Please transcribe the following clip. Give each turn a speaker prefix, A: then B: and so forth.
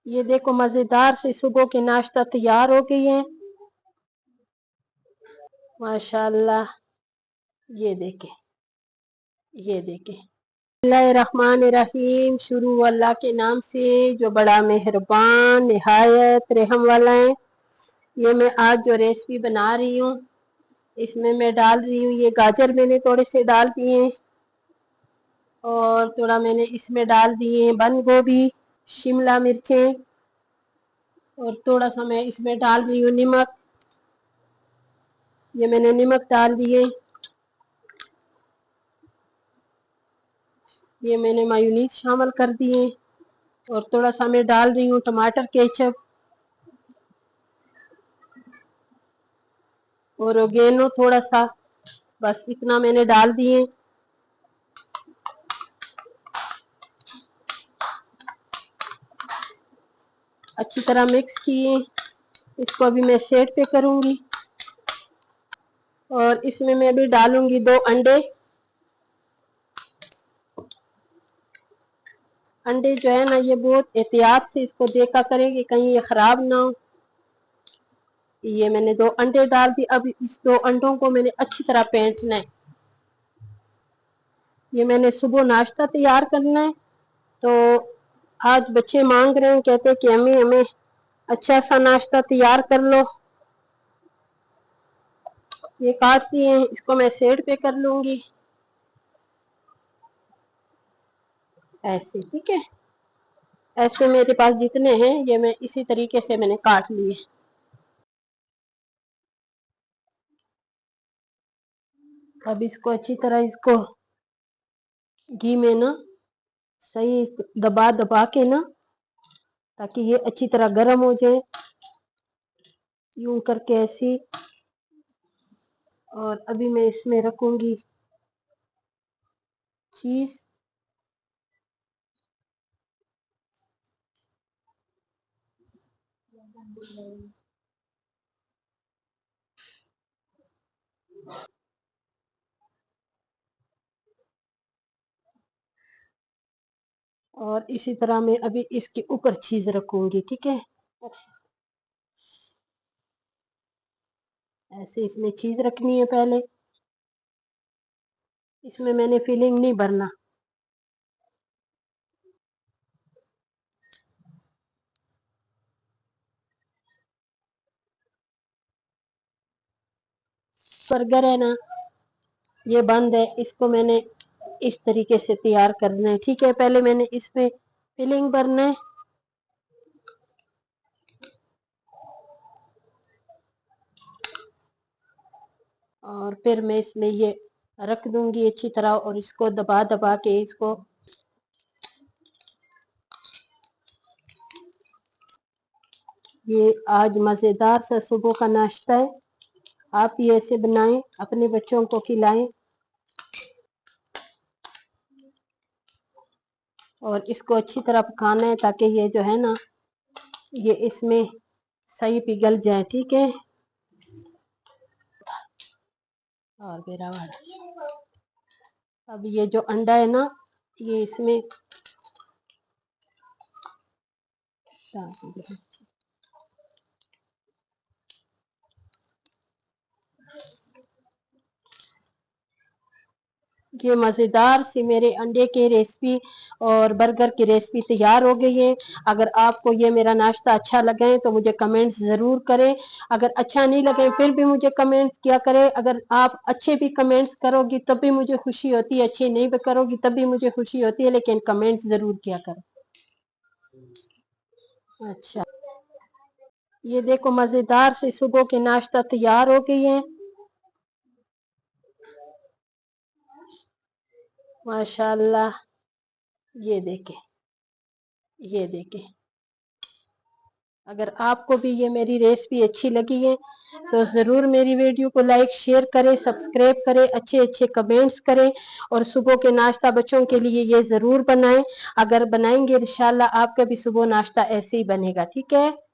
A: ये देखो मजेदार से सुबह के नाश्ता तैयार हो गई है माशाल्लाह। ये देखे, ये देखे। बिस्मिल्लाहिर्रहमानिर्रहीम। शुरू अल्लाह के नाम से जो बड़ा मेहरबान निहायत रहम वाला है। ये मैं आज जो रेसिपी बना रही हूँ इसमें मैं डाल रही हूँ, ये गाजर मैंने थोड़े से डाल दिए और थोड़ा मैंने इसमें डाल दिए बंद गोभी, शिमला मिर्चें और थोड़ा सा मैं इसमें डाल रही हूँ नमक। ये मैंने नमक डाल दिए। ये मैंने मायूनीज शामिल कर दिए और थोड़ा सा मैं डाल रही हूँ टमाटर केचप और ओरेगानो थोड़ा सा, बस इतना मैंने डाल दिए। अच्छी तरह मिक्स किए। इसको अभी मैं सेट पे करूंगी और इसमें मैं अभी डालूंगी 2 अंडे। अंडे जो है ना ये बहुत एहतियात से इसको देखा करें कि कहीं ये खराब ना हो। ये मैंने 2 अंडे डाल दिए। अब इस 2 अंडों को मैंने अच्छी तरह फेंटना है। ये मैंने सुबह नाश्ता तैयार करना है, तो आज बच्चे मांग रहे हैं, कहते हैं कि अम्मी हमें अच्छा सा नाश्ता तैयार कर लो। ये काट दिए हैं, इसको मैं सेट पे कर लूंगी ऐसे, ठीक है। ऐसे मेरे पास जितने हैं ये मैं इसी तरीके से मैंने काट लिए। अब इसको अच्छी तरह इसको घी में ना सही दबा दबा के ना, ताकि ये अच्छी तरह गर्म हो जाए, यूं करके ऐसी। और अभी मैं इसमें रखूंगी चीज। और इसी तरह मैं अभी इसके ऊपर चीज रखूंगी, ठीक है। ऐसे इसमें चीज रखनी है पहले। इसमें मैंने फिलिंग नहीं भरना। बर्गर है ना ये बंद है, इसको मैंने इस तरीके से तैयार करना है, ठीक है। पहले मैंने इसमें फिलिंग भरना है और फिर मैं इसमें ये रख दूंगी अच्छी तरह और इसको दबा दबा के इसको। ये आज मजेदार सा सुबह का नाश्ता है। आप ये ऐसे बनाएं, अपने बच्चों को खिलाएं और इसको अच्छी तरह पकाना है ताकि ये जो है ना ये इसमें सही पिघल जाए, ठीक है। और मेरा वाला अब ये जो अंडा है ना ये इसमें डाल दूंगी। ये मज़ेदार सी मेरे अंडे के रेसिपी और बर्गर की रेसिपी तैयार हो गई है। अगर आपको ये मेरा नाश्ता अच्छा लगे तो मुझे कमेंट्स ज़रूर करें। अगर अच्छा नहीं लगे फिर भी मुझे कमेंट्स किया करें। अगर आप अच्छे भी कमेंट्स करोगी तब भी मुझे खुशी होती है, अच्छे नहीं भी करोगी तब भी मुझे खुशी होती है, लेकिन कमेंट्स ज़रूर किया करें। अच्छा, ये देखो मज़ेदार से सुबह के नाश्ता तैयार हो गई है माशाल्लाह। ये देखें, ये देखें। अगर आपको भी ये मेरी रेसिपी अच्छी लगी है तो ज़रूर मेरी वीडियो को लाइक शेयर करें, सब्सक्राइब करें, अच्छे अच्छे कमेंट्स करें और सुबह के नाश्ता बच्चों के लिए ये ज़रूर बनाएं। अगर बनाएंगे इंशाल्लाह आपका भी सुबह नाश्ता ऐसे ही बनेगा, ठीक है।